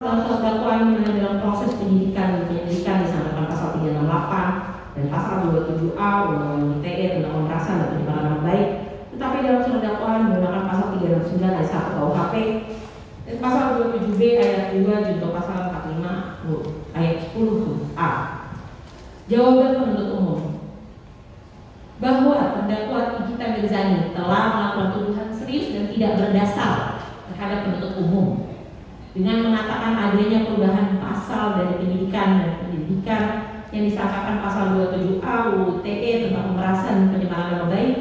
dalam surat dakwaan dalam proses penyidikan disangkakan pasal 368 dan pasal 27A Undang-Undang ITE tentang pemerasan dan pencemaran nama baik, tetapi dalam surat dakwaan menggunakan pasal 369 ayat 1 KUHP dan pasal 27B ayat 2 junto pasal 45 ayat 10 huruf A. Jawaban penuntut umum bahwa terdakwa Nikita Mirzani telah melakukan tuduhan serius dan tidak berdasar terhadap penuntut umum dengan mengatakan adanya perubahan pasal dari penyidikan dan penyelidikan yang disangkakan pasal 27A UU ITE tentang pemerasan dan pencemaran nama baik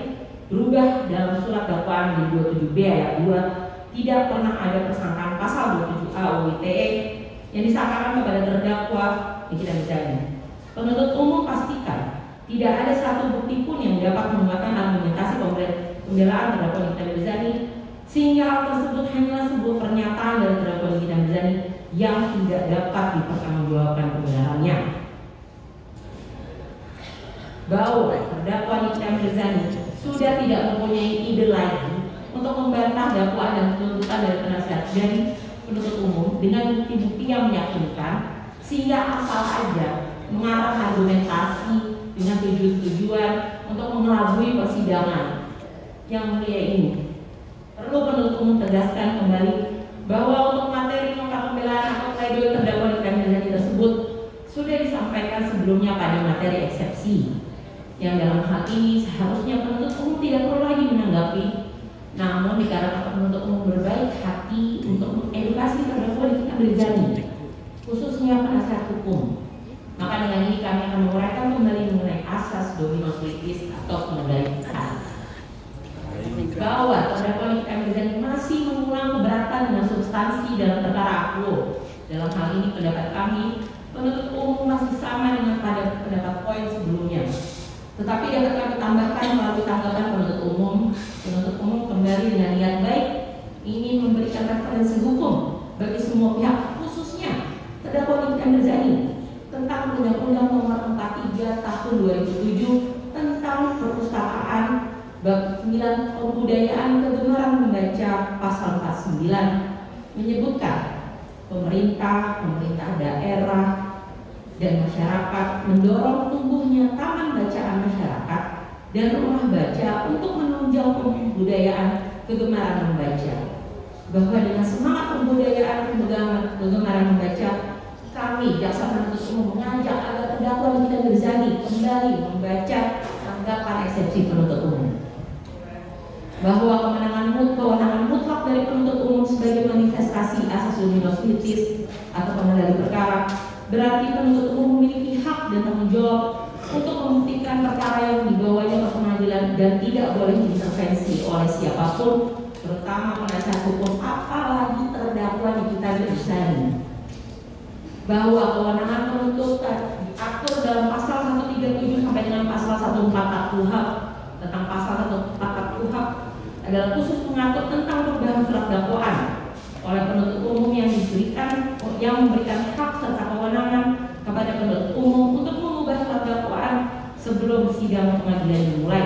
berubah dalam surat dakwaan di 27B ayat 2. Tidak pernah ada persangkaan pasal 27A UU ITE yang disangkakan kepada terdakwa Nikita Mirzani. Penuntut umum pastikan tidak ada satu bukti pun yang dapat menguatkan argumentasi pembelaan terdakwa Nikita Mirzani, sehingga hal tersebut hanyalah sebuah pernyataan dari terdakwa Nikita Mirzani yang tidak dapat dipertanggungjawabkan kebenarannya. Bahwa terdakwa Nikita Mirzani sudah tidak mempunyai ide lagi untuk membantah dakwaan dan tuntutan dari penasihat dari penuntut umum dengan bukti-bukti yang meyakinkan, sehingga asal aja mengarah argumentasi dengan tujuan untuk mengelabui persidangan. Yang mulia ini perlu penuntut umum tegaskan kembali bahwa untuk materi nota pembelaan atau pledoi terdakwa Nikita Mirzani tersebut sudah disampaikan sebelumnya pada materi eksepsi, yang dalam hal ini seharusnya penuntut umum tidak perlu lagi menanggapi. Namun dikarenakan penuntut umum berbaik hati untuk mengedukasi terdakwa Nikita Mirzani, khususnya penasihat hukum, maka dengan ini kami akan menguraikan kembali mengenai asas dominus litis atau penegalikan. Bahwa terdakwa Nikita Mirzani masih mengulang keberatan dengan substansi dalam perkara akuo. Dalam hal ini pendapat kami penuntut umum masih sama dengan pada pendapat poin sebelumnya. Tetapi dapat kami tambahkan melalui tanggapan penuntut umum kembali dengan niat baik ingin memberikan referensi hukum bagi semua pihak, khususnya terdakwa Nikita Mirzani, tentang Undang-Undang Nomor 43 Tahun 2007 tentang perpustakaan bab 9 pembudayaan kegemaran membaca pasal 49 menyebutkan pemerintah daerah dan masyarakat mendorong tumbuhnya taman bacaan masyarakat dan rumah baca untuk menunjang pembudayaan kegemaran membaca. Bahwa dengan semangat pembudayaan kegemaran membaca, kami jaksa penuntut umum mengajak agar terdakwa Nikita Mirzani kembali membaca tanggapan eksepsi penuntut umum. Bahwa kewenangan mutlak dari penuntut umum sebagai manifestasi asas dominus litis atau pengendali perkara berarti penuntut umum memiliki hak dan tanggung jawab untuk membuktikan perkara yang dibawanya ke pengadilan dan tidak boleh diintervensi oleh siapapun, terutama penasihat hukum, apalagi terdakwa Nikita Mirzani. Bahwa kewenangan penuntutan diatur dalam pasal 137 sampai dengan pasal 144 KUHP tentang pasal 144 KUHP adalah khusus mengatur tentang perubahan surat dakwaan oleh penuntut umum yang memberikan hak serta kewenangan kepada penuntut umum untuk mengubah surat dakwaan sebelum sidang pengadilan dimulai,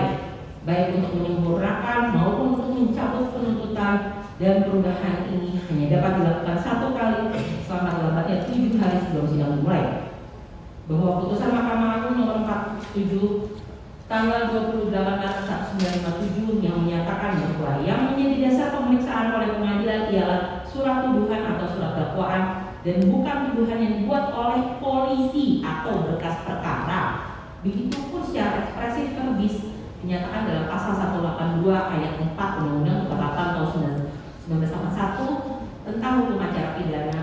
baik untuk menyempurnakan maupun untuk mencabut penuntutan, dan perubahan ini hanya dapat dilakukan satu kali selama lambatnya 7 hari sebelum sidang dimulai. Bahwa putusan Mahkamah Agung nomor 47 tanggal 28 Maret 1957 yang menyatakan bahwa yang menjadi dasar pemeriksaan oleh pengadilan ialah surat tuduhan atau surat dakwaan dan bukan tuduhan yang dibuat oleh polisi atau berkas perkara. Begitupun secara ekspresif verbis dinyatakan dalam pasal 182 ayat 4 Undang-Undang 48 tahun 1981 tentang hukum acara pidana,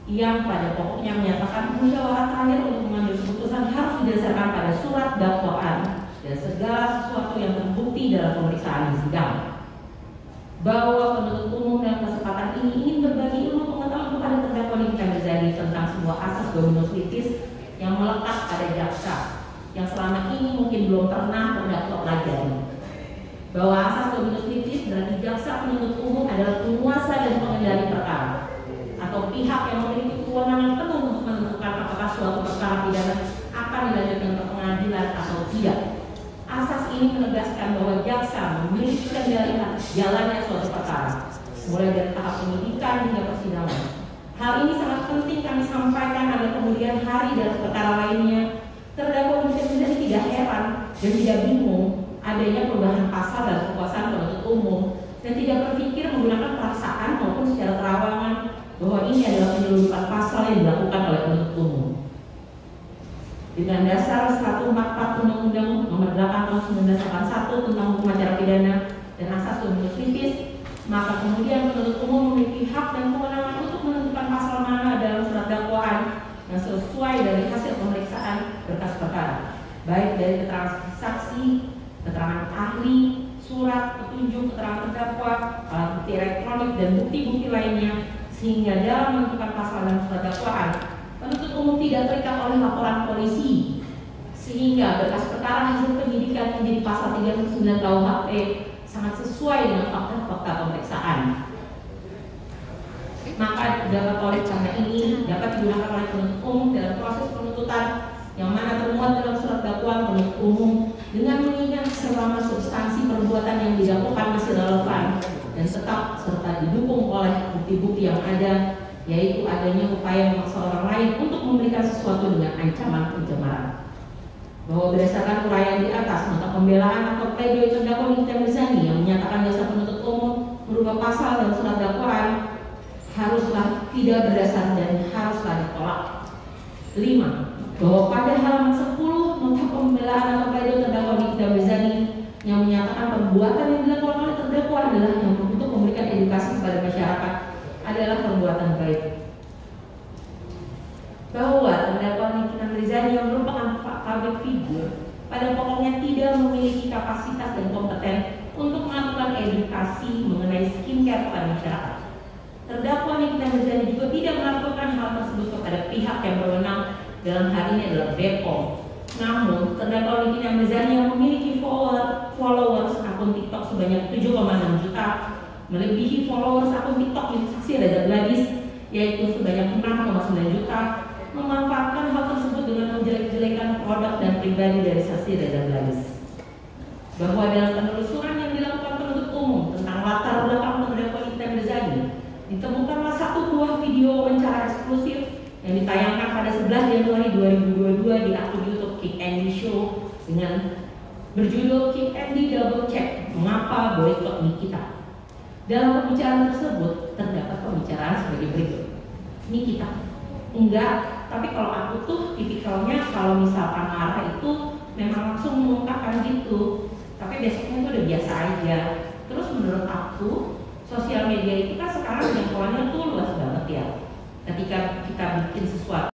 yang pada pokoknya menyatakan musyawarah terakhir untuk mengambil keputusan harus didasarkan pada surat dakwaan dan segala sesuatu yang terbukti dalam pemeriksaan di sidang. Bahwa penuntut umum dalam kesempatan ini ingin berbagi ilmu pengetahuan kepada terdakwa Nikita Mirzani tentang sebuah asas dominus litis yang melekat pada jaksa yang selama ini mungkin belum pernah terdakwa pelajari. Bahwa asas dominus litis berarti jaksa penuntut umum adalah penguasa dan pengendali perkara atau pihak yang memiliki kewenangan penuh untuk menentukan apakah suatu perkara pidana akan dilanjutkan ke pengadilan atau tidak. Asas ini menegaskan bahwa jaksa memiliki kendali atas jalannya suatu perkara, mulai dari tahap penyidikan hingga persidangan. Hal ini sangat penting kami sampaikan agar kemudian hari dalam perkara lainnya terdakwa Nikita tidak heran dan tidak bingung adanya perubahan pasal dalam kekuasaan penuntut umum dan tidak berpikir menggunakan perasaan maupun secara terawangan bahwa ini adalah penyelundupan pasal yang dilakukan oleh penuntut umum. Dengan dasar 144 Undang-Undang Nomor 8 Tahun 1981 tentang Hukum Acara Pidana dan Asas Dominus Litis, maka kemudian penuntut umum memiliki hak dan kewenangan untuk menentukan pasal mana dalam surat dakwaan yang sesuai dari hasil pemeriksaan berkas perkara, baik dari keterangan saksi, keterangan ahli, surat, petunjuk, keterangan terdakwa, alat bukti elektronik, dan bukti-bukti lainnya, sehingga dalam menentukan pasal dalam surat dakwaan, penuntut umum tidak terikat oleh laporan polisi, sehingga berkas perkara hasil penyidikan menjadi pasal 39 KUHP sangat sesuai dengan fakta-fakta pemeriksaan. Maka dapat oleh karena ini dapat digunakan oleh penuntut umum dalam proses penuntutan yang mana termuat dalam surat dakwaan penuntut umum dengan mengingat selama substansi perbuatan yang dilakukan masih relevan dan tetap serta didukung oleh bukti-bukti yang ada, yaitu adanya upaya memaksa orang lain untuk memberikan sesuatu dengan ancaman pencemaran. Bahwa berdasarkan uraian di atas, nota pembelaan atau pledoi terdakwa Nikita Mirzani yang menyatakan jasa penuntut umum merubah pasal dalam surat dakwaan haruslah tidak berdasar dan haruslah ditolak. 5. Bahwa pada halaman 10 nota pembelaan atau pledoi terdakwa Nikita Mirzani yang menyatakan perbuatan yang dilakukan oleh terdakwa adalah yang untuk memberikan edukasi kepada masyarakat adalah perbuatan baik. Bahwa terdakwa Nikita Mirzani yang merupakan public figure pada pokoknya tidak memiliki kapasitas dan kompeten untuk melakukan edukasi mengenai skincare kepada masyarakat. Terdakwa Nikita Mirzani juga tidak melakukan hal tersebut kepada pihak yang berwenang, dalam hal ini adalah BPOM. Namun, terdakwa Nikita Mirzani yang memiliki followers akun TikTok sebanyak 7,6 juta, melebihi followers akun TikTok milik saksi Reza Gladys, yaitu sebanyak 6,9 juta, memanfaatkan hal tersebut dengan menjelek-jelekan produk dan pribadi dari saksi Reza Gladys. Bahwa dalam penelusuran yang dilakukan penuntut umum tentang latar belakang terdakwa Nikita Mirzani, ditemukanlah satu buah video wawancara eksklusif yang ditayangkan pada 11 Januari 2022 di akun YouTube Kick Andy Show dengan berjudul Kick Andy Double Check, Mengapa Boykot Nikita. Dalam pembicaraan tersebut terdapat pembicaraan sebagai berikut. Nikita, enggak, tapi kalau aku tuh tipikalnya kalau misalkan marah itu memang langsung mengungkapkan gitu, tapi besoknya itu udah biasa aja. Terus menurut aku sosial media itu kan sekarang jangkauannya tuh luas banget ya. Ketika kita bikin sesuatu